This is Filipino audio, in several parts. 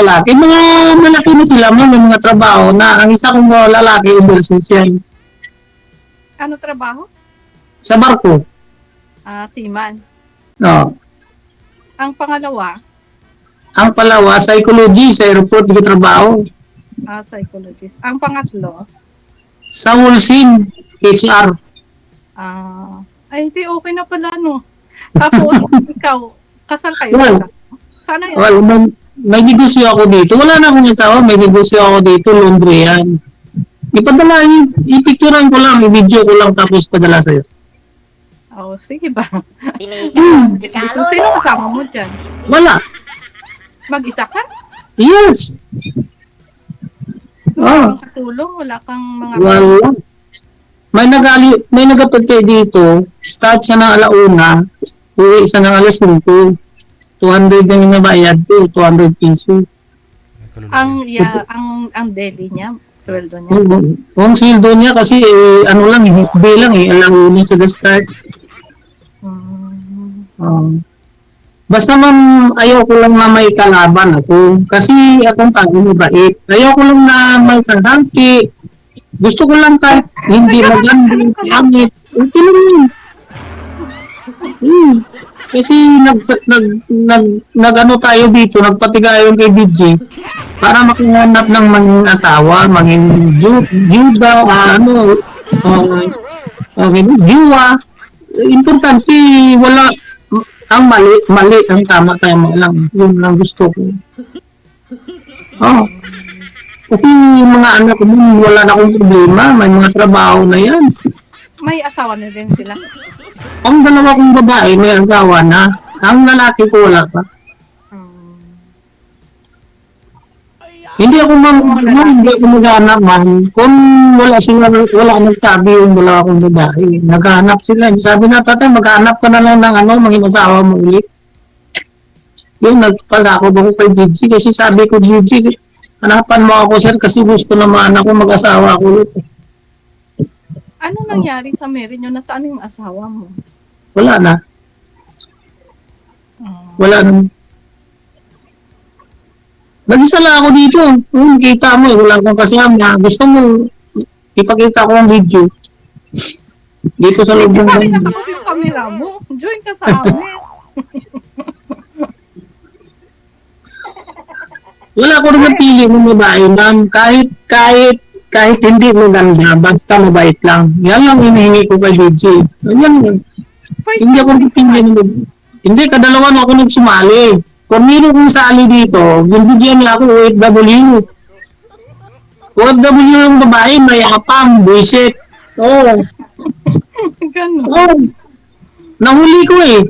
lalaki. Mga malaki na sila, may mga trabaho na ang isa kong lalaki, overseas yan. Ano trabaho? Sa barko. Seaman. No. Ang pangalawa, Ang palawa, psychology, sa airport, di trabaho. psychologist. Ang pangatlo, Sa Wolsin, HR. ay hindi okay na pala no. Tapos, ikaw, kasal kayo? Well, Sana yun. Well, may negosyo ako dito. Wala na akong asawa, may negosyo ako dito, laundry yan. Ipadala, i-picturean ko lang, i-video ko lang, tapos padala sa'yo. Sige ba? Pinigan. So, sino kasama mo dyan? Wala. Mag-isa ka? Yes. Wala kang katulong? Wala kang mga... Wala. May nagapagkay dito, start siya ng alauna, uwi siya ng alas 5. 200 na minabayad ko, 200 piso. Ang daily niya, sweldo niya. Ang sweldo niya kasi ano lang, bilang alauna sa start. Basta man ayaw ko lang na may kalaban ako kasi akong tao mabait. Ayaw ko lang na may kandangki. Gusto ko lang kahit hindi magandang gamit. Okay lang yun. Kasi nag-ano tayo dito, nagpatigayon kay DJ para makihanap ng maging asawa, maging juda, jiwa. Importante, wala, ang mali, ang tama lang. Yun lang gusto ko. Kasi yung mga anak ko, wala na akong problema, may mga trabaho na yan. May asawa na din sila. Ang dalawa kong babae, may asawa na. Ang lalaki ko wala pa. Hindi ako mag-anak man. Kung wala nagsabi yung dalawa kong babae. Naghahanap sila. Sabi na tatay, maghanap ka na lang ng maging asawa mo ulit. Yun, nagpasako ako kay Gigi kasi sabi ko, Gigi, hanapan mo ako sir kasi gusto naman ako mag-asawa ako ulit. Ano nangyari sa marriage nyo? Nasaan yung asawa mo? Wala na. Wala na. Nag-isa lang ako dito. Kita mo, wala akong kasama. Gusto mo, ipakita ko ang video. Dito sa loob ng bahay. Nakapag yung camera mo. Join ka sa amin. Wala ko rin napili ng babae, ma'am. Kahit hindi maganda, basta mabait lang. Yan lang hinihingi ko kay DJ. Yan. Hindi ako napili ng babae. Hindi, kadalawa na ako nagsumali. Kung meron kong sali dito, binibigyan niya ako OFW. OFW yung babae, may apam, buisit. Ganun. Nahuli ko eh.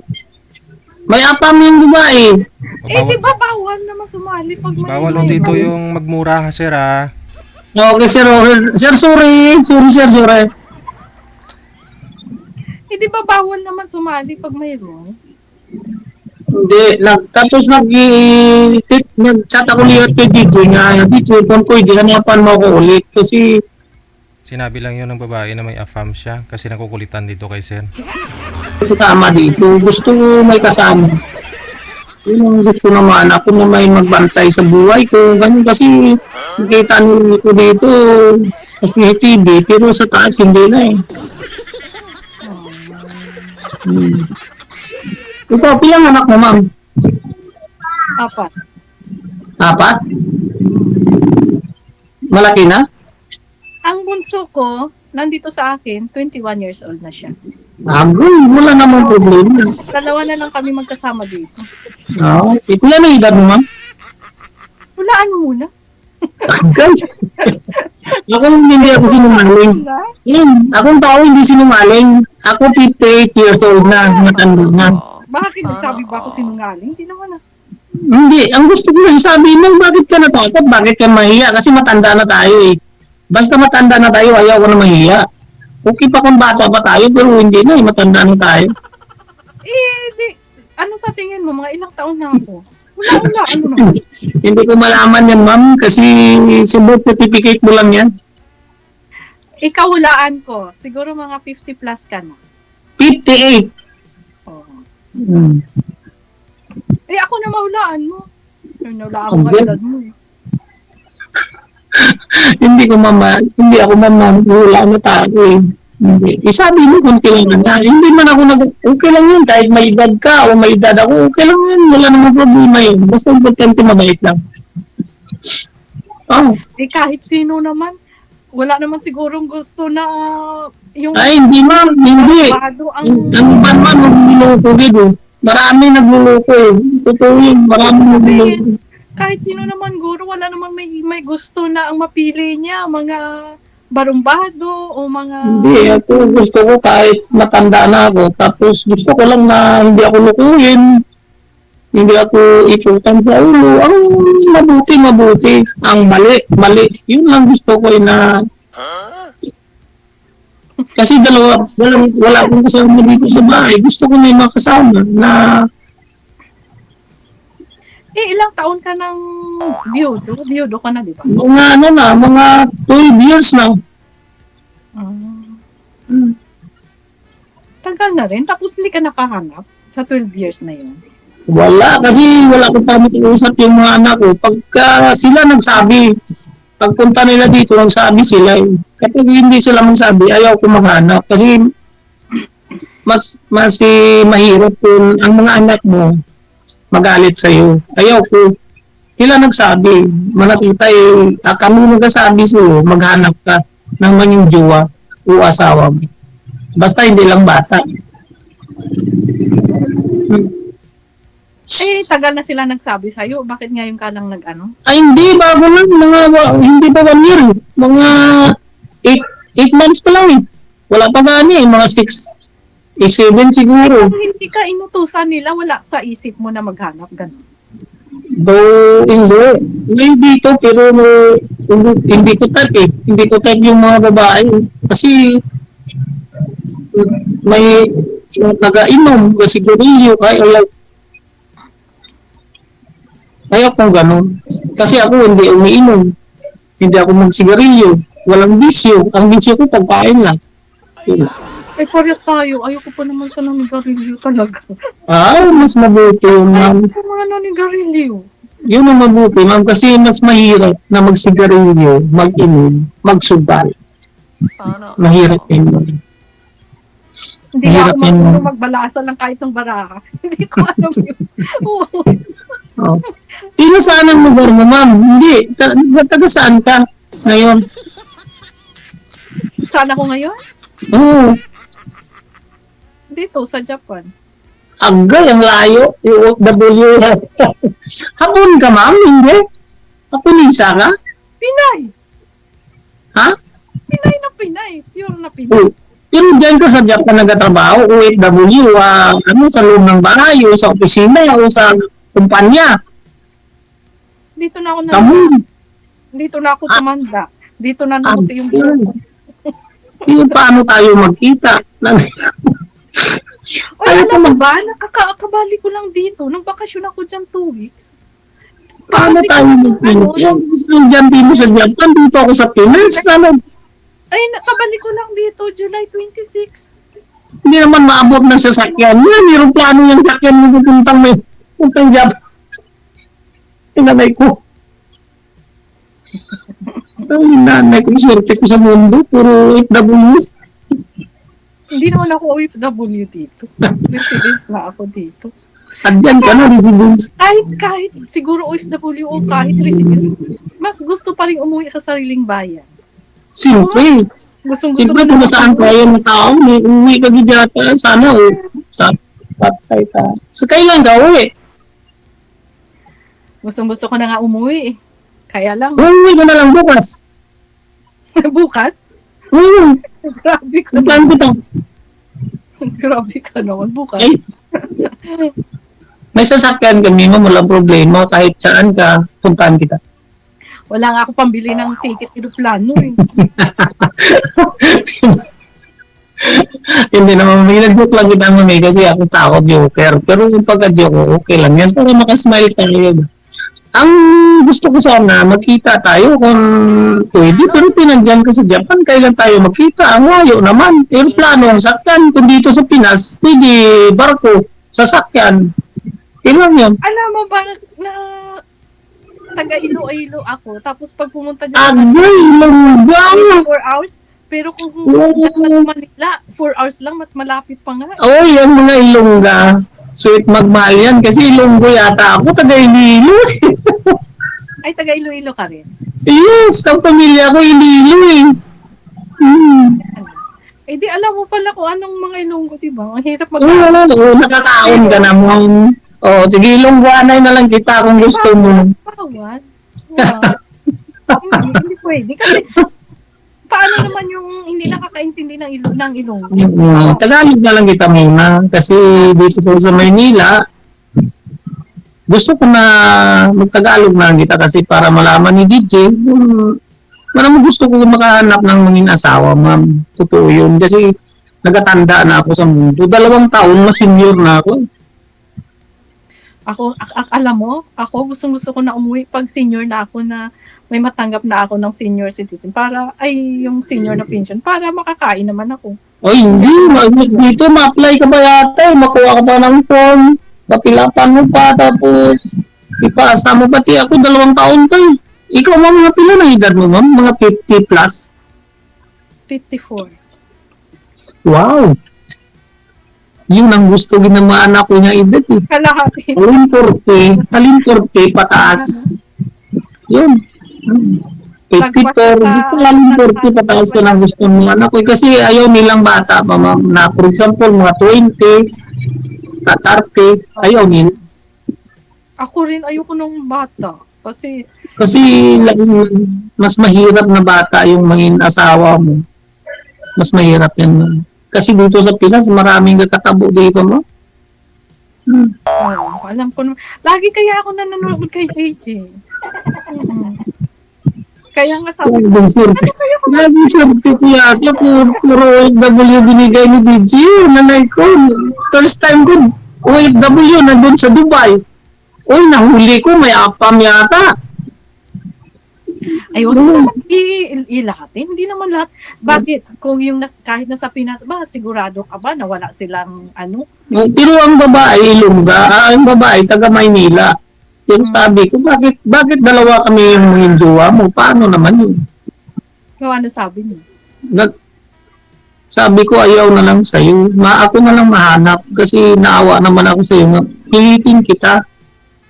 May apam yung babae. Di ba bawal naman sumali pag may... Bawal dito yung magmura, sir ha. Okay, sir. Sir, sorry. Sorry. Di ba bawal naman sumali pag mayroon? Hindi. Tapos nag-chat ako lihat kay DJ nga. DJ, kung pwede, hanapan mo ako ulit. Kasi... Sinabi lang yun ng babae na may afam siya kasi nakukulitan dito kay sir. Tama dito. Gusto ko may kasama. Yun ang gusto naman. Ako na may magbantay sa buhay ko. Ganun kasi nakita ko dito kasi TV. Pero sa taas hindi na eh. Ikaw, pilang anak mo, ma'am? 4? Malaki na? Ang bunso ko, nandito sa akin, 21 years old na siya. Wala namang problema. Dalawa na lang kami magkasama dito. Kuya na edad mo, ma'am? Hulaan mo muna. Ako hindi ako sinungaling. Akong tao hindi sinungaling. Ako 58 years old na, matanda na. Bakit nagsabi ba ako sinungaling? Hindi naman Hindi. Ang gusto ko lang sabi mo, bakit ka natakot? Bakit ka mahiya? Kasi matanda na tayo eh. Basta matanda na tayo, ayaw ko na mahiya. Okay pa kung bata pa tayo, pero hindi na eh. Matanda na tayo. Ano sa tingin mo? Mga ilang taon na ako? Wala, ano naman? Hindi ko malaman yan, ma'am. Kasi sa birth certificate mo lang yan. Ikaw hulaan ko. Siguro mga 50 plus ka na. 58. Ako na mahulaan mo. Yun, wala akong Hindi. edad mo eh. Hindi ako wala na tayo eh. Hindi. Sabi mo kung kailangan na. Hindi man ako okay lang yun. Kahit may edad ka o may edad ako, okay lang yun. Wala namang problema yun. Basta importante mabait lang. Oh. Eh kahit sino naman, wala naman sigurong gusto na yung Ay, hindi ma'am. Hindi. bado ang Ang ban man, nagluloko dito. Marami nagluloko eh. Totoo yun. Marami nagluloko. kahit sino naman guro, wala naman may gusto na ang mapili niya, mga barumbado o mga Hindi, ako gusto ko kahit matanda na ako. Tapos gusto ko lang na hindi ako lukuhin. Hindi ako iputan sa ulo. Ang mabuti. Ang mali. Yun lang gusto ko eh na... Kasi wala akong kasama dito sa bahay. Gusto ko na yung mga kasama na... ilang taon ka ng biyudo? Biyudo ka na, di ba? mga 12 years na. Tagal na rin, tapos hindi ka nakahanap sa 12 years na yun. Wala, kasi wala akong tama usap yung mga anak ko. Pagka sila nagsabi, pagpunta nila dito, nagsabi sila. Kapag hindi sila magsabi, ayaw ko maghanap. Kasi mas mahirap kung ang mga anak mo magalit sa'yo. Ayaw ko. Sila nagsabi, manakita kami nagsasabi sa'yo, maghanap ka ng manyong jowa o asawa mo. Basta hindi lang bata. Tagal na sila nagsabi sa'yo. Bakit ngayon ka lang nag-ano? Ay, hindi, bago lang. Hindi pa 1 year. Mga 8 months pa lang eh. Wala pa gani eh. Mga 7 siguro. Kung hindi ka inutusan nila, wala sa isip mo na maghanap, gano'n. Hindi. May dito, pero hindi ko type eh. Hindi ko type yung mga babae. Kasi may nag-ainom kasi gurilyo. Ayaw kong ganun. Kasi ako hindi umiinom. Hindi ako magsigarilyo. Walang bisyo. Ang bisyo ko pagkain lang. Parehas tayo. Ayoko pa naman sa nanigarilyo talaga. Mas mabuti yun, ma'am. Sa mga nanigarilyo. Yun ang mabuti, ma'am. Kasi mas mahirap na magsigarilyo, mag-inom, magsubal. Sana. Mahirap yun, ma'am. Hindi Mahirap ako yun. marunong magbalasan lang kahit ng baraha. Hindi ko alam yun. Oo. Oh. Sino saan ang lugar mo, ma'am? Hindi. Taga saan ka ngayon? Saan ako ngayon? Oo. Dito, sa Japan. Agay, ang layo. Yung OFW. Hapon ka, ma'am? Hindi? Haponisa ka? Pinay! Ha? Pinay na Pinay. Pure na Pinay. Oo. Pero dyan ka sa Japan nagtatrabaho, OFW, sa loob ng bahay, o sa opisina, o sa kumpanya. Dito na ako Kamu. Dito na ako tumanda. Dito na namuti yung buhok ko. Yung paano tayo magkita? Ay, alam mo ba? Nakakabali ko lang dito. Nung bakasyon ako dyan 2 weeks. Paano tayo magkita? Diyan dito sa Japan, dito ako sa Pinas. Ay, nakabalik ko lang dito, July 26. Hindi naman maabot ng sasakyan. Mayroong plano yung sasakyan mo puntang Japan. Tinanay ko. Ang nanay ko, swerte ko sa mundo. Puro FW. Hindi naman ako OFW dito. Residence na ako dito. At dyan ka na, residence. Kahit siguro OFW o kahit residence, mas gusto pa rin umuwi sa sariling bayan. Siyempre. Siyempre, kung saan tayo na tao, may uwi ka gidata. Sana, sa patay ka. So, kailan ka uwi? Gusto ko na nga umuwi eh. Kaya lang, Uwi ka na lang bukas. bukas, grabe ka Saan naman. kita? Grabe ka naman, bukas. Eh, may sasakyan kami mo, walang problema. Kahit saan ka, puntahan kita. Wala nga ako pambili ng ticket aeroplano eh. Hindi naman, may nag-book lang kita mamay kasi ako tao, joker. Pero yung pagka-joke, okay lang yan. Para makasmile tayo. Ang gusto ko sana, magkita tayo kung pwede. Pero pinagyan ka sa Japan, kailan tayo magkita? Ang layo naman. Aeroplano, sakyan. Kung dito sa Pinas, pwede barko, sasakyan. Kailan yun? Alam mo ba na taga Iloilo ako. Tapos pag pumunta dyan, Agay, Ilongga! 4 hours. Pero kung pumunta ka ng Manila, 4 hours lang, mas malapit pa nga. Oy, ang mga Ilongga. Sweet magmahal yan. Kasi Ilonggo yata ako, taga Iloilo. Ay, taga Iloilo ka rin. Yes, ang pamilya ko Iloilo eh. Eh di alam mo pala kung anong mga Ilonggo, diba? Ang hirap Oo, nakakaon ka naman. Oh, sige, Ilongguanay na lang kita kung gusto mo. Bawat. Hindi pwede. Kasi, paano naman yung hindi nakakaintindi ng Ilonggo? Tagalog na lang kita muna. Kasi dito po sa Maynila, gusto ko na magtagalog na lang kita kasi para malaman ni DJ, marami gusto ko makahanap ng mga asawa, ma'am. Totoo yun. Kasi nagatanda na ako sa mundo. 2 taon na senior na ako. Alam mo, ako gusto ko na umuwi pag senior na ako na may matanggap na ako ng senior citizen para, yung senior na pension, para makakain naman ako. O hindi, dito ma-apply ka ba yata? Makuha ka pa ng form, papilapan mo pa, tapos ipasa mo pati ako 2 taon pa eh. Ikaw mga pila na edad mo, ma'am? Mga 50 plus? 54. Wow! Yun ang gusto din ng mga anak ko niya edad eh. Kalahati. Alin 40, pataas. Yun. 54, gusto lang 40 pataas ko lang gusto ng mga anak ko. Kasi ayaw nilang bata pa, ma'am. Na, for example, mga 20, 30, ayaw nila. Ako rin ayoko nung bata. Kasi mas mahirap na bata yung maging asawa mo. Mas mahirap yan, ma'am. Kasi dito sa Pinas, maraming kakatabo dito, no? alam ko naman. Lagi kaya ako nanonood kay JJ. Kaya nga sabi ko, Sabi swerte ko yata, puro OFW binigay ni DJ. Nanay ko, first time ko, OFW nandun sa Dubai. Uy, nahuli ko, may apam yata. ay, wag mo naman ilahatin. Hindi naman lahat. Bakit? Kung yung kahit nasa Pinas ba, sigurado ka ba na wala silang ano? Pero ang babae, Ilongga, ang babae, taga Maynila. Yung sabi ko, bakit dalawa kami yung jowa mo? Paano naman yun? Kung ano sabi niyo? Sabi ko, ayaw na lang sa'yo. Ako na lang mahanap kasi naawa naman ako sa'yo. Pilitin kita.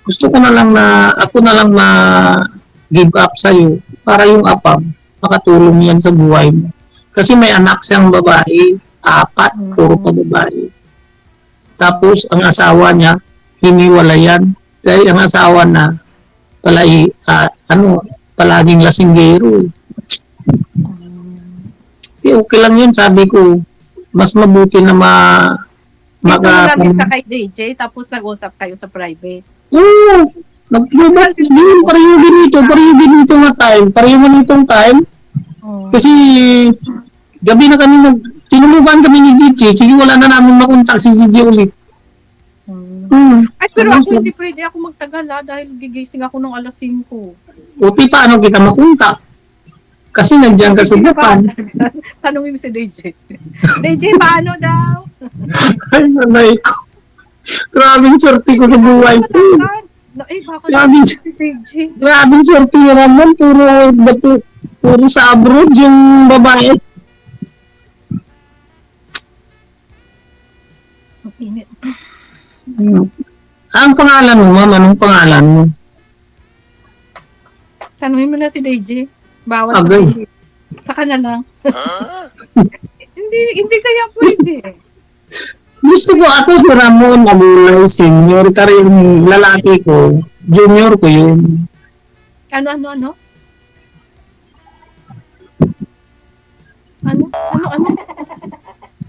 Gusto ko na lang na, ako na lang give up sa'yo para yung apam, makatulong yan sa buhay mo. Kasi may anak siyang babae, 4, puro pa babae. Tapos, ang asawa niya, hiniwalayan. Kaya ang asawa na, palaging lasinggero. Okay lang yun, sabi ko, mas mabuti na Ito lang sa kay DJ, tapos nag-usap kayo sa private. Oo! Nag-global, pareho ganito nga time, pareho ganitong time. Kasi, gabi na kami tinulugan kami ni DJ, sige wala na namin makontak si DJ ulit. Ay, pero ako hindi pwede ako magtagal dahil gigising ako ng alas 5. Uti, paano kita makontak? Kasi nandiyan ka sa Japan. Tanungin mo si DJ. DJ, paano daw? Ay, nanay ko. Grabing sorti ko sa buhay ko. Bakit Grabe. si DJ? Grabing sorti naman. Puro sa abroad yung babae. Ang init. Ang pangalan mo, ma'am? Anong pangalan mo? Tanungin mo na si DJ. Bawal sa Agay. DJ. Sa kanya lang. hindi kaya pwede. Gusto ko ako si Ramon Abulay, senior. Pero yung lalaki ko, junior ko yun. Ano?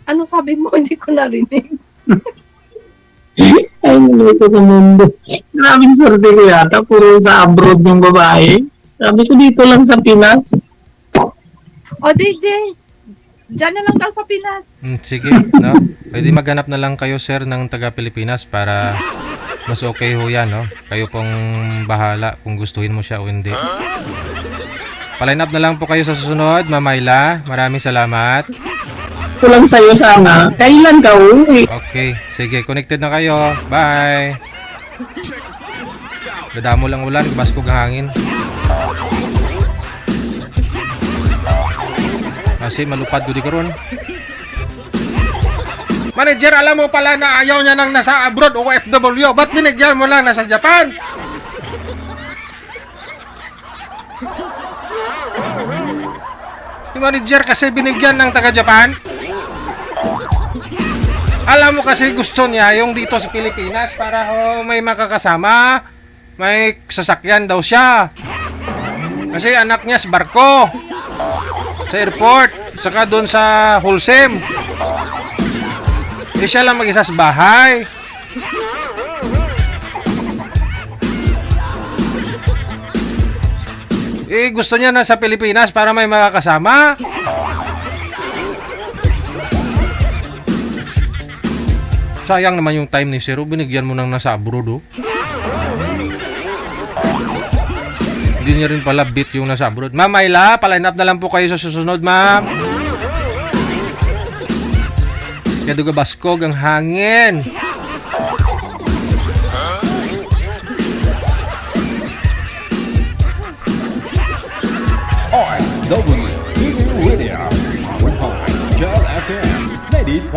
Ano sabi mo? Hindi ko narinig. Ay, nalito ko sa mundo. Maraming sorte ko yata. Puro sa abroad yung babae. Sabi ko dito lang sa Pinas. O DJ, dyan na lang daw sa Pinas. Sige, no? Pwede maghanap na lang kayo, sir, ng taga-Pilipinas para mas okay ho yan, no? Kayo pong bahala kung gustuhin mo siya o hindi. Paline up na lang po kayo sa susunod, Ma'am Myla. Maraming salamat. Ito lang sa'yo sana. Kailan ka uwi? Okay, sige, connected na kayo. Bye! Dadamo lang ulan, baskog ang hangin. Kasi malupad ko di karon. Manager, alam mo pala na ayaw niya nang nasa abroad o OFW. Ba't binigyan mo lang nasa Japan? Yung manager kasi binigyan ng taga-Japan. Alam mo kasi gusto niya yung dito sa Pilipinas para may makakasama. May sasakyan daw siya. Kasi anak niya sa barko. Sa airport. Saka doon sa Wholesome. Hindi siya lang mag-isa sa bahay. Gusto niya na sa Pilipinas para may makakasama. Sayang naman yung time ni Zero. Binigyan mo nang nasa abroad, oh. Hindi niya rin pala beat yung nasa abroad. Ma'am Ayla, paline up na lang po kayo sa susunod, ma'am. Kaya duga baskog ang hangin. RW Radio 105 Gel FM 90.